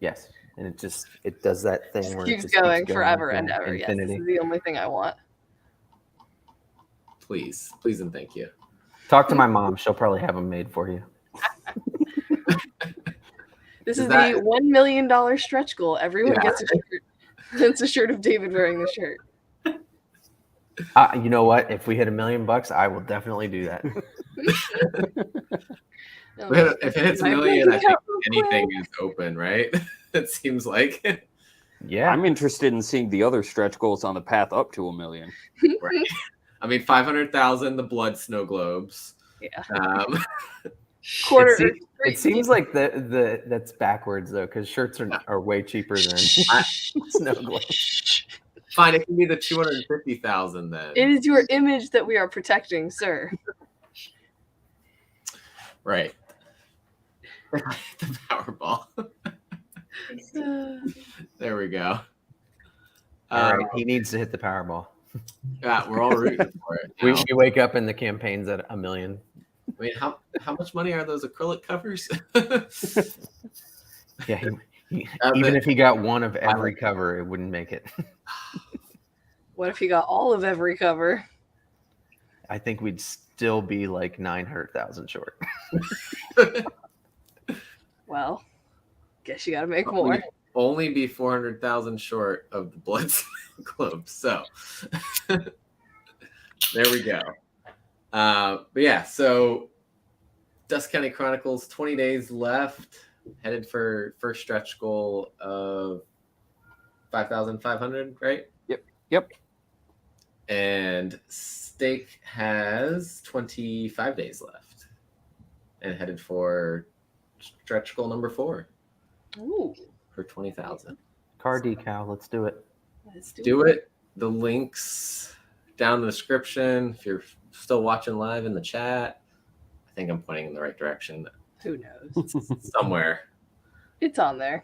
Yes, and it does that thing where Keeps it just going forever yeah, and ever. Yes, this infinity. is the only thing I want. Please and thank you. Talk to my mom; she'll probably have them made for you. This Is is that- the $1 million stretch goal. Everyone Yeah. gets a shirt. It's a shirt of David wearing the shirt. You know what? If we hit $1 million, I will definitely do that. If it hits a My million, I bank think account real quick. anything is open, right? It seems like. Yeah, I'm interested in seeing the other stretch goals on the path up to 1 million. Right. I mean, 500,000, the blood snow globes. Yeah. Quarter. It seems like the that's backwards though, because shirts are way cheaper than snow globes. Fine, it can be the 250,000 then. It is your image that we are protecting, sir. Right. The Powerball. There we go. All right, he needs to hit the Powerball. Yeah, we're all rooting for it. We now. wake up and the campaign's at $1 million. I mean, how much money are those acrylic covers? Yeah, even if he got one of every cover, it wouldn't make it. What if he got all of every cover? I think we'd still be like 900,000 short. Well, guess you got to make more. We'd only be 400,000 short of the blood globe. So there we go. But yeah, so Dusk County Chronicles, 20 days left. Headed for first stretch goal of 5,500, right? Yep. And Stake has 25 days left and headed for stretch goal number 4 Ooh, for 20,000. Car decal. Let's do it. let's Do it. The links down in the description. If you're still watching live in the chat, I think I'm pointing in the right direction. Who knows? Somewhere. It's on there.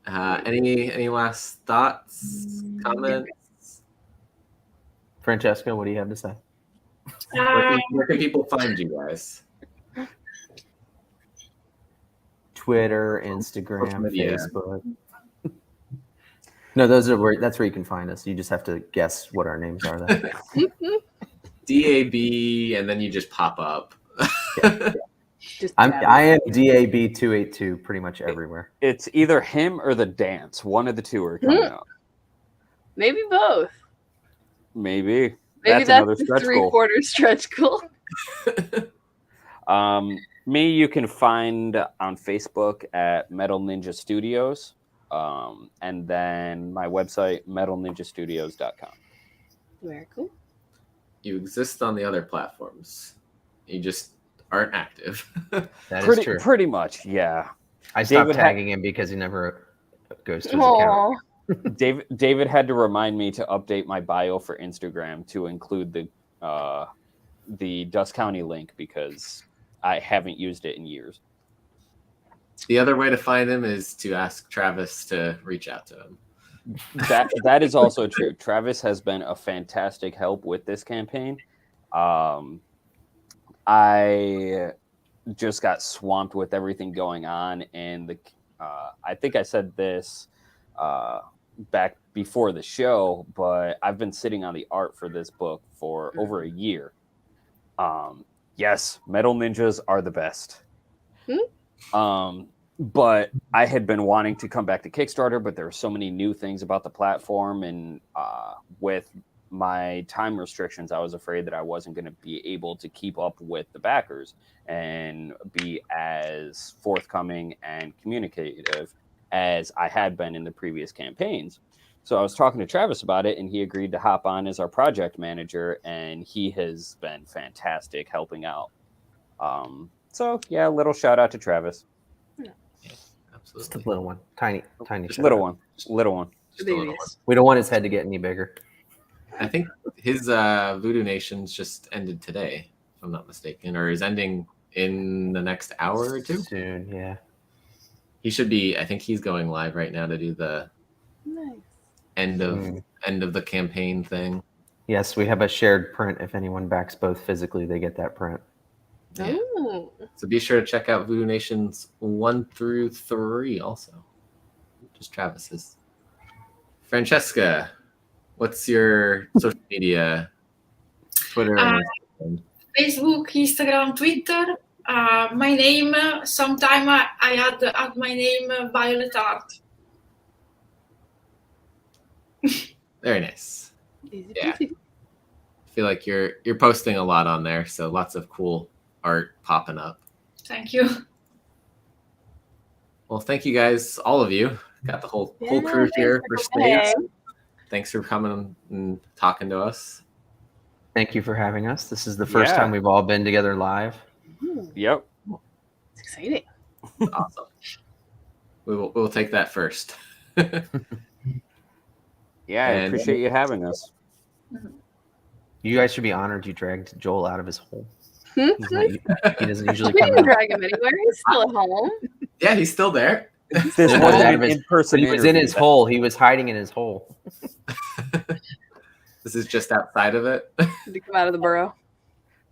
Any last thoughts, comments? Francesca, what do you have to say? Where can people find you guys? Twitter, Social Instagram, media. Facebook. No, that's where you can find us. You just have to guess what our names are. Then. DAB, and then you just pop up. Just I am DAB282 pretty much everywhere. It's either him or the dance. One of the two are coming up. Maybe both. Maybe. Maybe That's another that's the stretch goal. 3/4 stretch goal. Me, you can find on Facebook at Metal Ninja Studios. And then my website, metalninjastudios.com. Very cool. You exist on the other platforms. You just aren't active. That is true. Pretty much, yeah. I stopped David tagging him because he never goes to his account. Aww. David had to remind me to update my bio for Instagram to include the Dusk County link because I haven't used it in years. The other way to find him is to ask Travis to reach out to him. That is also true. Travis has been a fantastic help with this campaign. I just got swamped with everything going on, and I think I said this back before the show, but I've been sitting on the art for this book for over a year. Yes, Metal Ninjas are the best. But I had been wanting to come back to Kickstarter, but there are so many new things about the platform, and with my time restrictions, I was afraid that I wasn't going to be able to keep up with the backers and be as forthcoming and communicative as I had been in the previous campaigns. So I was talking to Travis about it, and he agreed to hop on as our project manager, and he has been fantastic helping out. So yeah, a little shout out to Travis. Just a little one, tiny. Just Little one. Just a little one. We don't want his head to get any bigger. I think his Voodoo Nations just ended today, if I'm not mistaken, or is ending in the next hour or two. Soon, yeah. He should be. I think he's going live right now to do the Nice. end of the campaign thing. Yes, we have a shared print. If anyone backs both physically, they get that print. Yeah. Oh. So be sure to check out Voodoo Nations 1 through 3 also. Just Travis's. Francesca, what's your social media? Twitter and Instagram? Facebook, Instagram, Twitter. My name, sometime I add my name Violet Art. Very nice. Easy Yeah. peasy. I feel like you're posting a lot on there, so lots of cool art popping up. Thank you. Well, thank you guys, all of you. Got the whole Yeah, crew here for thanks for coming. States. Thanks for coming and talking to us. Thank you for having us. This is the first Yeah. time we've all been together live. Ooh, Yep. it's exciting. Awesome. We'll take that first. Yeah, I And- appreciate you having us. You guys should be honored you dragged Joel out of his hole. Hmm? He doesn't usually We come didn't out. drag him anywhere. He's still at home. Yeah, he's still there. This Yeah, wasn't out an of his- in-person He was in interview. his hole. He was hiding in his hole. This is just outside of it. Did he come out of the burrow?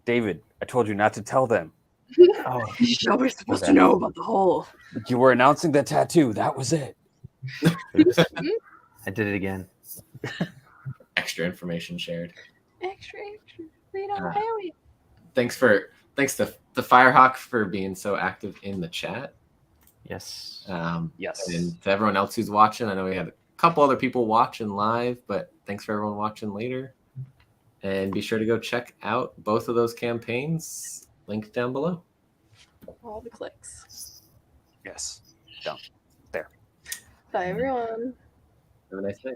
David, I told you not to tell them. Oh, Nobody's supposed to know about the hole. You were announcing the tattoo. That was it. I did it again. Extra information shared. Extra. We don't Ah. have it. Thanks to the Firehawk for being so active in the chat. Yes. Yes. And to everyone else who's watching, I know we had a couple other people watching live, but thanks for everyone watching later. And be sure to go check out both of those campaigns linked down below. All the clicks. Yes. Done. There. Bye, everyone. Have a nice day.